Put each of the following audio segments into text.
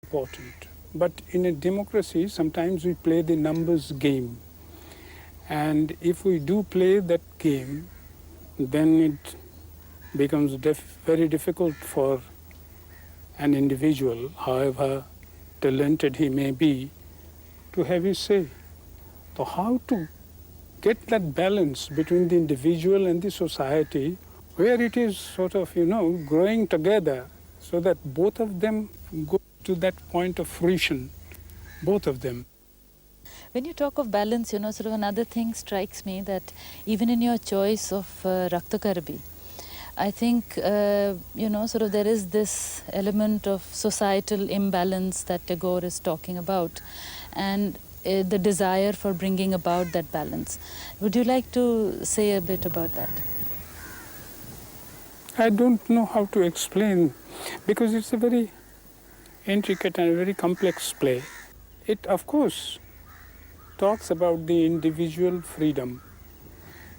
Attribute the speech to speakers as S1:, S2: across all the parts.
S1: important. But in a democracy, sometimes we play the numbers game. And if we do play that game, then it becomes very difficult for an individual, however talented he may be, to have his say. So how to get that balance between the individual and the society, where it is sort of, growing together, so that both of them go to that point of fruition, both of them.
S2: When you talk of balance, sort of another thing strikes me, that even in your choice of Rakta Karbi, I think, sort of there is this element of societal imbalance that Tagore is talking about, and the desire for bringing about that balance. Would you like to say a bit about that?
S1: I don't know how to explain, because it's a very intricate and a very complex play. It, of course, talks about the individual freedom.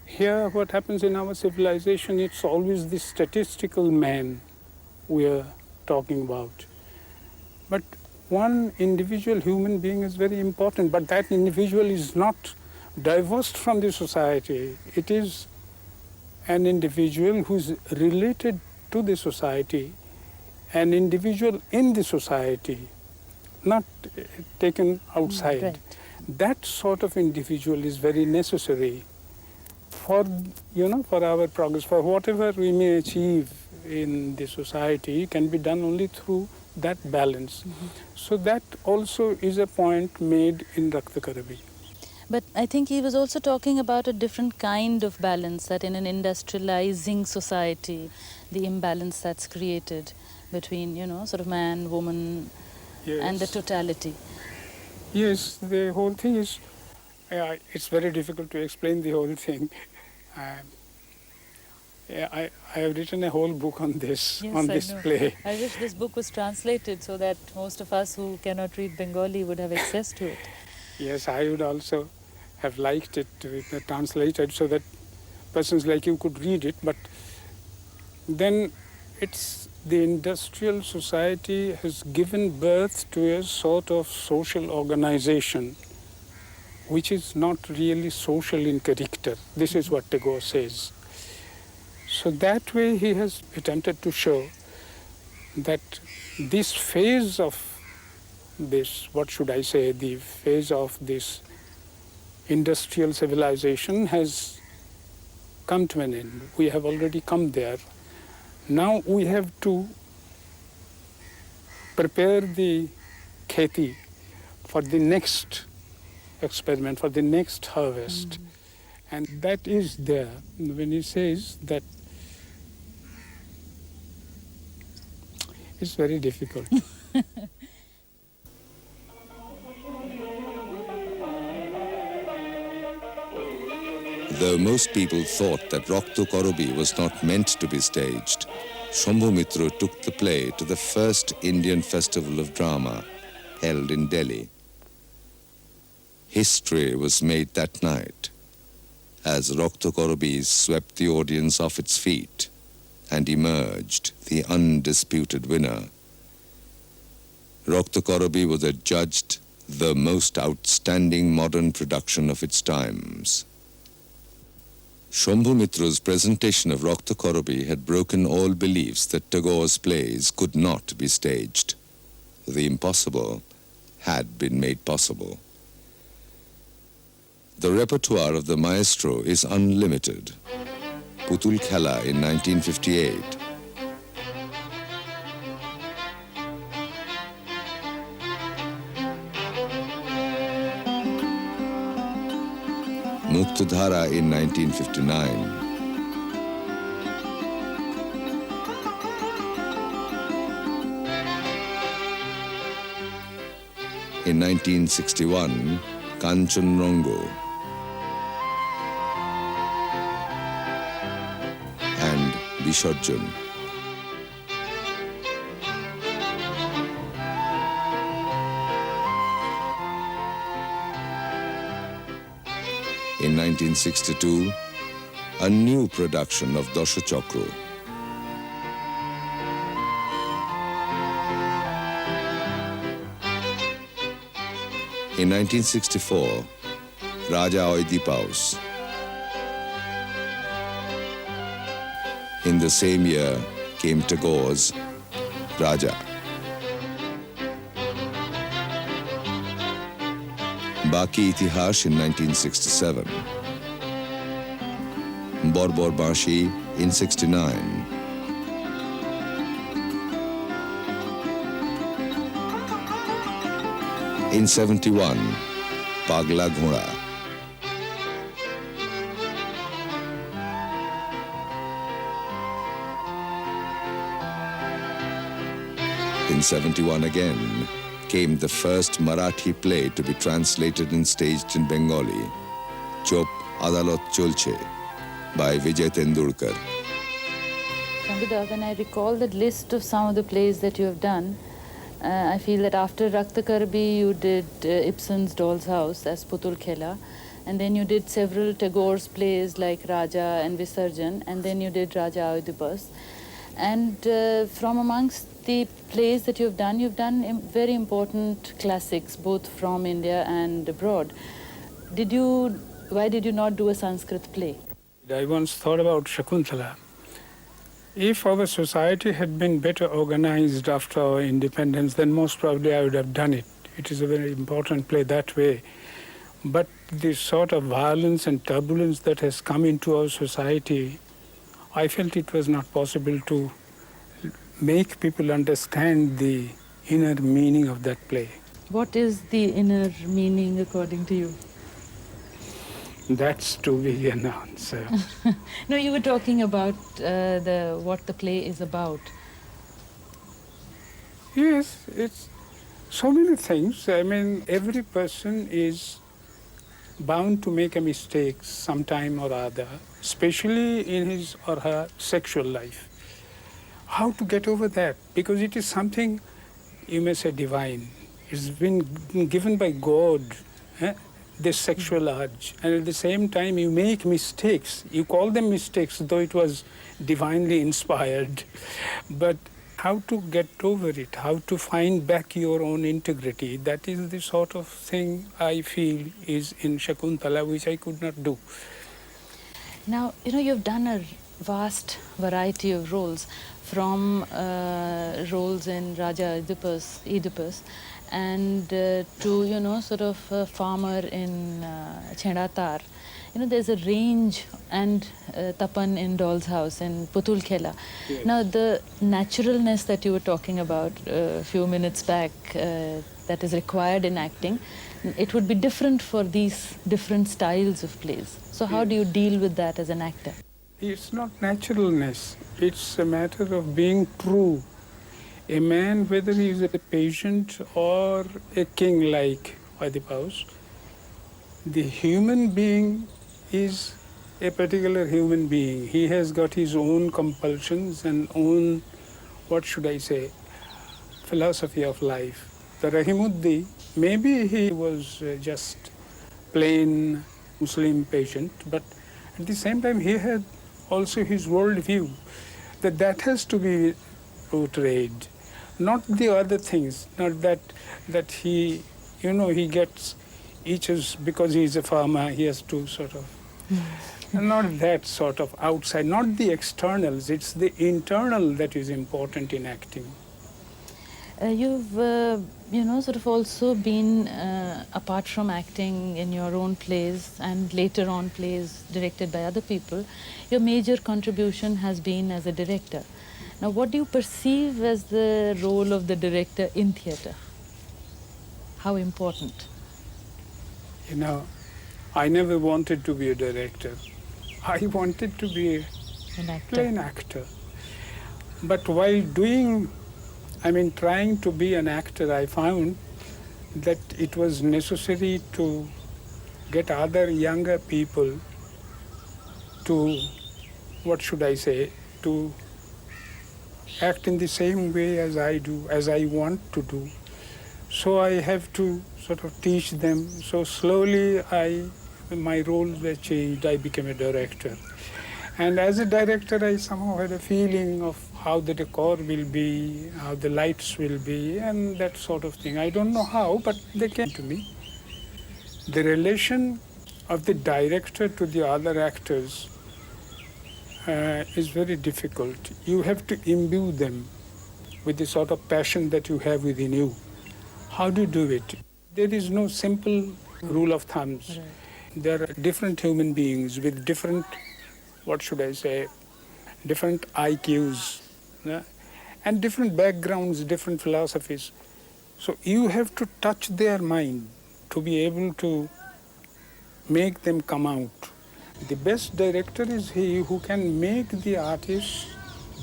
S1: Here, what happens in our civilization, it's always the statistical man we are talking about. But one individual human being is very important, but that individual is not divorced from the society. It is an individual who is related to the society, an individual in the society, not taken outside.
S2: Right.
S1: That sort of individual is very necessary for, for our progress, for whatever we may achieve in the society can be done only through that balance. Mm-hmm. So that also is a point made in Rakta Karbi.
S2: But I think he was also talking about a different kind of balance, that in an industrializing society, the imbalance that's created between, sort of man, woman,
S1: yes,
S2: and the totality.
S1: Yes, the whole thing is, it's very difficult to explain the whole thing. I have written a whole book on this,
S2: yes,
S1: on this play.
S2: I wish this book was translated so that most of us who cannot read Bengali would have access to it.
S1: Yes, I would also have liked it to be translated so that persons like you could read it, but then it's the industrial society has given birth to a sort of social organization which is not really social in character. This is what Tagore says. So that way he has attempted to show that this phase of this, what should I say, the phase of this industrial civilization has come to an end. We have already come there. Now we have to prepare the kheti for the next experiment, for the next harvest. Mm-hmm. And that is there when he says that it's very difficult.
S3: Though most people thought that Rakta Karbi was not meant to be staged, Sombhu Mitra took the play to the first Indian Festival of Drama held in Delhi. History was made that night as Rakta Karbi swept the audience off its feet and emerged the undisputed winner. Rakta Karbi was adjudged the most outstanding modern production of its times. Sombhu Mitra's presentation of Rakta Karbi had broken all beliefs that Tagore's plays could not be staged. The impossible had been made possible. The repertoire of the maestro is unlimited. Putul Khela in 1958. Mukhopadhayay in 1959. In 1961, Kanchan Rongo. And Visarjan. In 1962, a new production of Dasha Chakra. In 1964, Raja Oedipaus. In the same year came Tagore's Raja. Baki Itihash in 1967. Borbor Bashi in 69. In 71, Pagla Ghoda. In 71 again came the first Marathi play to be translated and staged in Bengali, Chop Adalat Cholche, by Vijay Tendulkar.
S2: Shambhu, when I recall that list of some of the plays that you have done, I feel that after Rakta Karbi, you did Ibsen's Doll's House as Putul Khela, and then you did several Tagore's plays like Raja and Visarjan, and then you did Raja Oedipus. And from amongst the plays that you've done very important classics, both from India and abroad. Why did you not do a Sanskrit play?
S1: I once thought about Shakuntala. If our society had been better organized after our independence, then most probably I would have done it. It is a very important play that way. But the sort of violence and turbulence that has come into our society, I felt it was not possible to make people understand the inner meaning of that play.
S2: What is the inner meaning according to you?
S1: That's to be announced.
S2: No, you were talking about what the play is about.
S1: Yes, it's so many things. I mean, every person is bound to make a mistake sometime or other, especially in his or her sexual life. How to get over that? Because it is something, you may say, divine. It's been given by God, this sexual urge. And at the same time, you make mistakes. You call them mistakes, though it was divinely inspired. But how to get over it, how to find back your own integrity, that is the sort of thing I feel is in Shakuntala, which I could not do.
S2: Now, you've done a vast variety of roles, from roles in Raja Oedipus, and to, sort of a farmer in Chedatar. There's a range, and Tapan in Doll's House and Putul Khela.
S1: Yes.
S2: Now, the naturalness that you were talking about a few minutes back, that is required in acting, it would be different for these different styles of plays. So how do you deal with that as an actor?
S1: It's not naturalness. It's a matter of being true. A man, whether he is a patient or a king like Oedipus, the human being is a particular human being. He has got his own compulsions and own, what should I say, philosophy of life. The Rahimuddi, maybe he was just plain Muslim patient, but at the same time he had also his worldview, that has to be portrayed, not the other things, not that he, he gets eaches because he's a farmer, he has to sort of, not that sort of outside, not the externals, it's the internal that is important in acting.
S2: You've, sort of also been, apart from acting in your own plays and later on plays directed by other people, your major contribution has been as a director. Now, what do you perceive as the role of the director in theatre? How important?
S1: I never wanted to be a director. I wanted to be
S2: An actor.
S1: plain actor. But while trying to be an actor, I found that it was necessary to get other younger people to, what should I say, to act in the same way as I do, as I want to do. So I have to sort of teach them. So slowly my roles were changed. I became a director. And as a director, I somehow had a feeling of how the decor will be, how the lights will be, and that sort of thing. I don't know how, but they came to me. The relation of the director to the other actors is very difficult. You have to imbue them with the sort of passion that you have within you. How do you do it? There is no simple rule of thumbs.
S2: Right.
S1: There are different human beings with different, what should I say, different IQs, yeah, and different backgrounds, different philosophies. So you have to touch their mind to be able to make them come out. The best director is he who can make the artists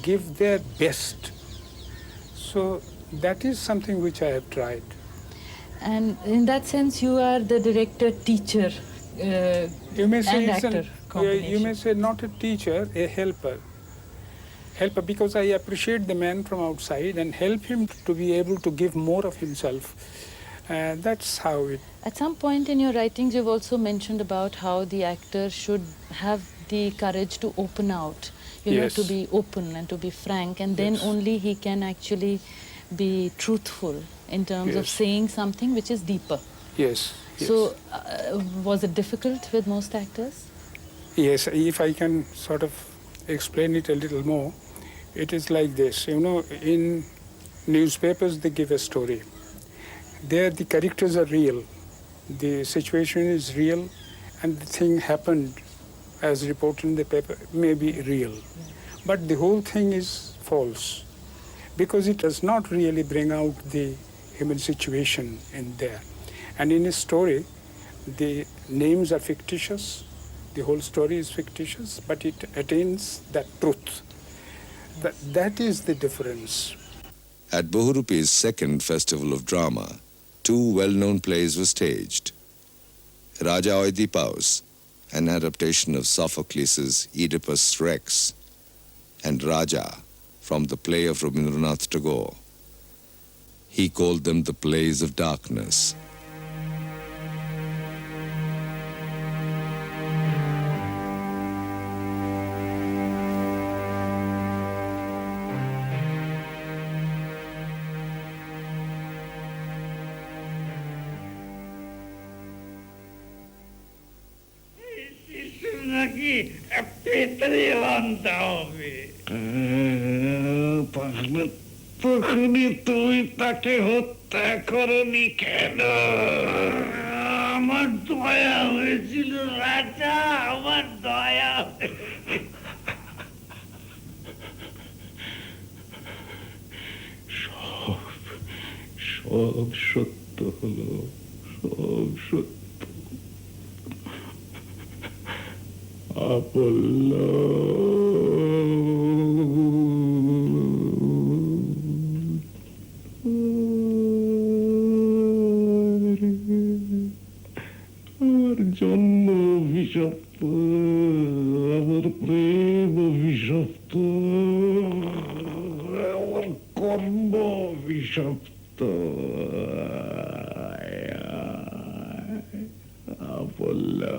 S1: give their best. So that is something which I have tried.
S2: And in that sense, you are the director, teacher,
S1: You may say
S2: and
S1: it's
S2: actor combination.
S1: you may say not a teacher, a helper. Helper, because I appreciate the man from outside and help him to be able to give more of himself. That's how it.
S2: At some point in your writings, you've also mentioned about how the actor should have the courage to open out,
S1: Yes.
S2: to be open and to be frank, and then
S1: Yes.
S2: only he can actually be truthful in terms of
S1: Yes.
S2: saying something which is deeper.
S1: Yes. Yes.
S2: So, was it difficult with most actors?
S1: Yes, if I can sort of explain it a little more, it is like this. In newspapers, they give a story. There, the characters are real. The situation is real, and the thing happened as reported in the paper may be real. But the whole thing is false because it does not really bring out the human situation in there. And in a story, the names are fictitious, the whole story is fictitious, but it attains that truth. That is the difference.
S3: At Bohurupi's second Festival of Drama, two well-known plays were staged. Raja Oedipus, an adaptation of Sophocles' Oedipus Rex, and Raja, from the play of Rabindranath Tagore. He called them the plays of darkness.
S4: নাকি পেতরে আনতে হবে তাহলে তখনই তুমি তাকে হত্যা করনি কেন আমার দয়া হয়েছিল রাজা আমার দয়া সব সত্য হলো সব সত্য Apollo. আমার জন্ম অভিশপ্ত আমার প্রেম অভিশপ্ত আমার কর্ম অভিশপ্ত Apollo.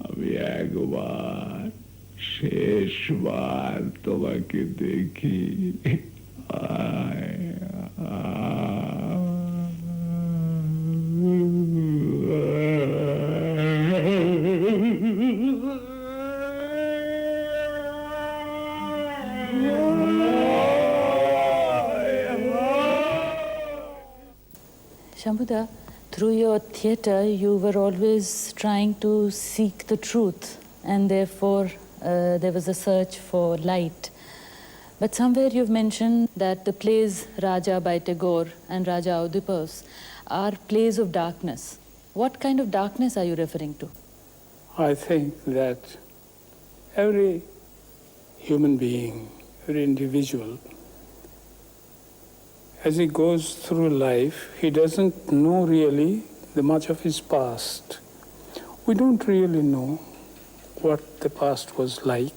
S4: আমি একবার শেষবার তোমাকে দেখি
S2: Shambhuda, through your theatre, you were always trying to seek the truth, and therefore there was a search for light. But somewhere you've mentioned that the plays Raja by Tagore and Raja Oedipus are plays of darkness. What kind of darkness are you referring to?
S1: I think that every human being, every individual, as he goes through life, he doesn't know really much of his past. We don't really know what the past was like.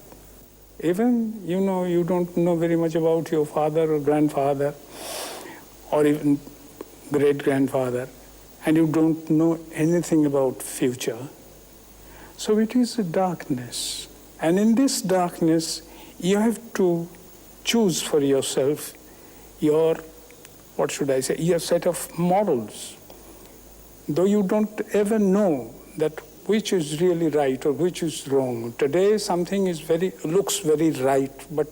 S1: Even, you don't know very much about your father or grandfather or even great-grandfather, and you don't know anything about future. So it is a darkness. And in this darkness, you have to choose for yourself your set of models. though you don't ever know that which is really right or which is wrong. Today something is looks very right, but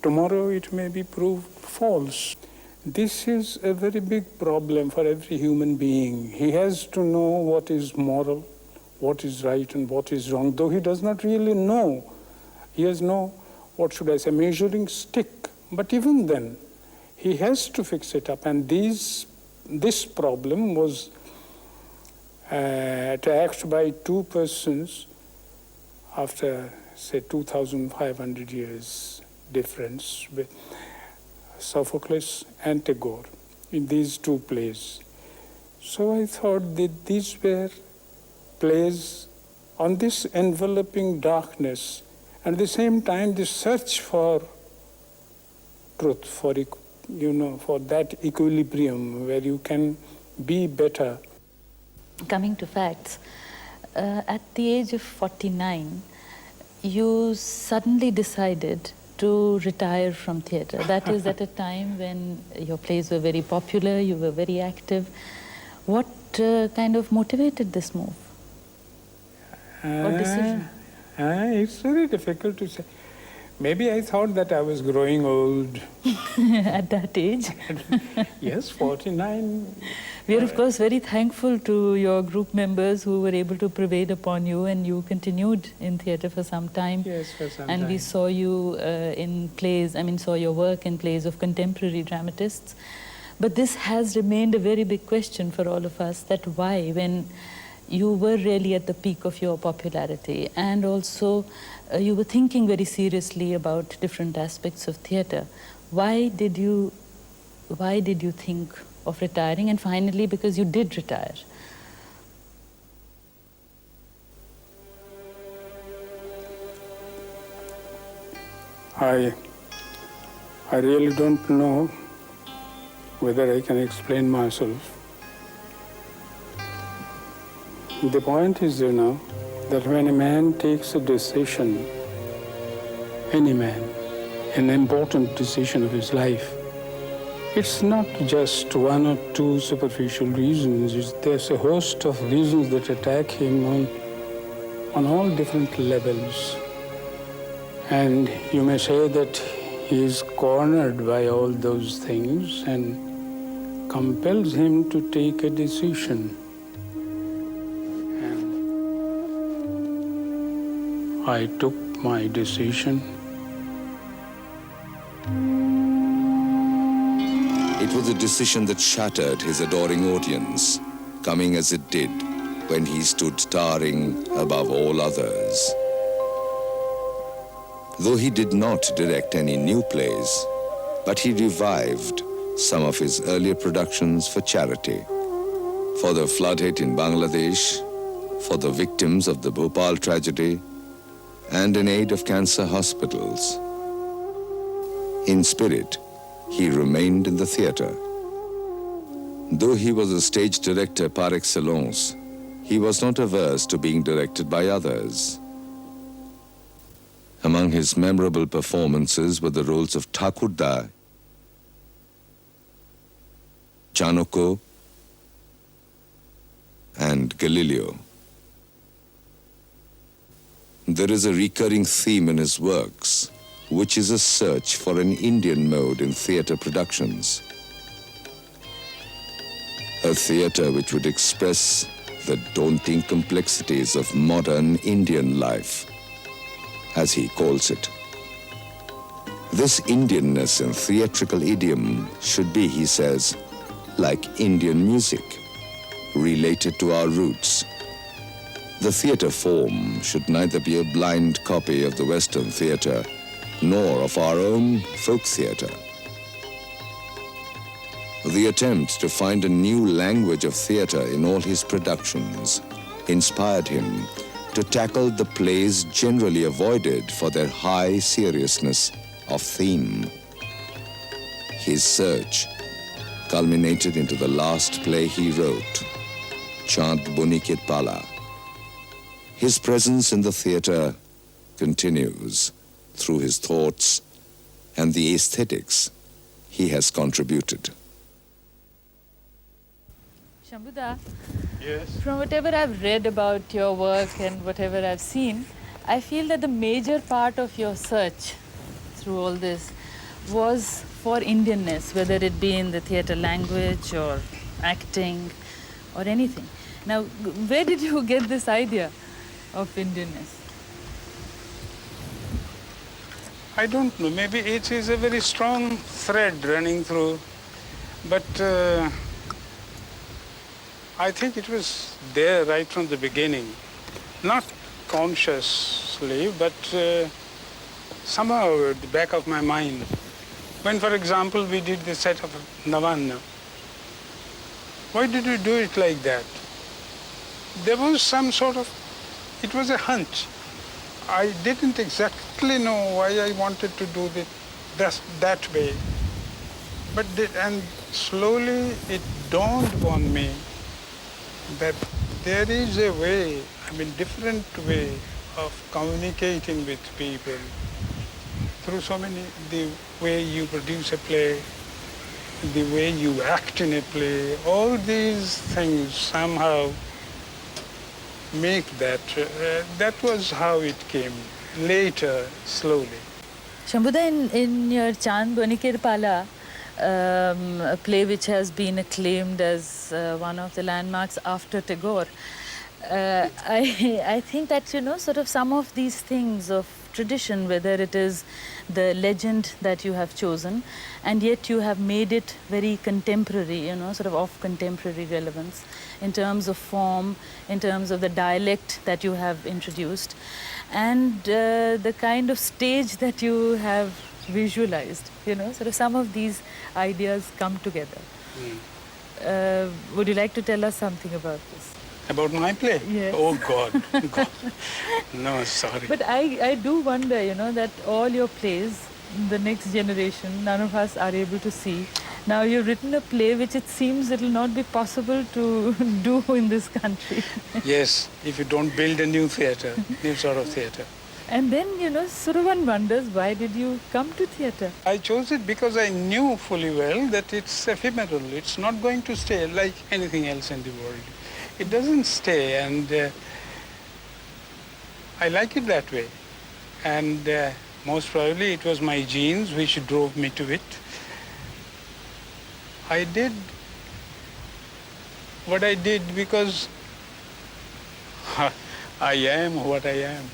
S1: tomorrow it may be proved false. This is a very big problem for every human being. He has to know what is moral, what is right and what is wrong, though he does not really know. He has no, what should I say, measuring stick. But even then, he has to fix it up. And this problem was attacked by two persons after, say, 2,500 years difference with Sophocles and Tagore in these two plays. So I thought that these were plays on this enveloping darkness, and at the same time the search for truth, for that equilibrium where you can be better.
S2: Coming to facts, at the age of 49, you suddenly decided to retire from theatre. That is at a time when your plays were very popular, you were very active. What kind of motivated this move or decision?
S1: It's very difficult to say. Maybe I thought that I was growing old.
S2: At that age?
S1: Yes, 49.
S2: We are, of course, very thankful to your group members who were able to pervade upon you, and you continued in theatre for some time.
S1: Yes, for some
S2: and
S1: time.
S2: we saw you in plays, saw your work in plays of contemporary dramatists. But this has remained a very big question for all of us, that why, when you were really at the peak of your popularity, and also you were thinking very seriously about different aspects of theatre, why did you think of retiring? And finally, because you did retire.
S1: I really don't know whether I can explain myself. The point is, that when a man takes a decision, any man, an important decision of his life, it's not just one or two superficial reasons. There's a host of reasons that attack him on all different levels. And you may say that he is cornered by all those things and compels him to take a decision. And I took my decision.
S3: It was a decision that shattered his adoring audience, coming as it did when he stood towering above all others. Though he did not direct any new plays, but he revived some of his earlier productions for charity, for the flood hit in Bangladesh, for the victims of the Bhopal tragedy, and in aid of cancer hospitals. In spirit, he remained in the theatre. Though he was a stage director par excellence, he was not averse to being directed by others. Among his memorable performances were the roles of Thakurda, Chanoko, and Galileo. There is a recurring theme in his works, which is a search for an Indian mode in theatre productions. A theatre which would express the daunting complexities of modern Indian life, as he calls it. This Indianness in theatrical idiom should be, he says, like Indian music, related to our roots. The theatre form should neither be a blind copy of the Western theatre, nor of our own folk theatre. The attempt to find a new language of theatre in all his productions inspired him to tackle the plays generally avoided for their high seriousness of theme. His search culminated into the last play he wrote, Chand Bunikit Pala. His presence in the theatre continues through his thoughts and the aesthetics he has contributed.
S2: Shambhu,
S1: Yes.
S2: From whatever I've read about your work and whatever I've seen, I feel that the major part of your search through all this was for Indianness, whether it be in the theatre language or acting or anything. Now, where did you get this idea of Indianness?
S1: I don't know. Maybe it is a very strong thread running through, but I think it was there right from the beginning. Not consciously, but somehow at the back of my mind. When, for example, we did the set of Navanna, why did we do it like that? There was some sort of, it was a hunch. I didn't exactly know why I wanted to do it that way. But and slowly it dawned on me that there is a way, different way of communicating with people through so many, the way you produce a play, the way you act in a play, all these things somehow make that. That was how it came later, slowly.
S2: Shambhu, in your Chand Bonikir Pala, a play which has been acclaimed as one of the landmarks after Tagore, I think that, sort of some of these things of tradition, whether it is the legend that you have chosen, and yet you have made it very contemporary, sort of contemporary relevance in terms of form, in terms of the dialect that you have introduced, and the kind of stage that you have visualized, sort of some of these ideas come together. Would you like to tell us something about this?
S1: About my play?
S2: Yes.
S1: Oh, God. God. No, sorry.
S2: But I do wonder, that all your plays, the next generation, none of us are able to see. Now you've written a play which it seems it will not be possible to do in this country.
S1: Yes, if you don't build a new theatre, new sort of theatre.
S2: And then, sort of one wonders, why did you come to theatre?
S1: I chose it because I knew fully well that it's ephemeral. It's not going to stay like anything else in the world. It doesn't stay, and I like it that way. And most probably it was my genes which drove me to it. I did what I did because I am what I am.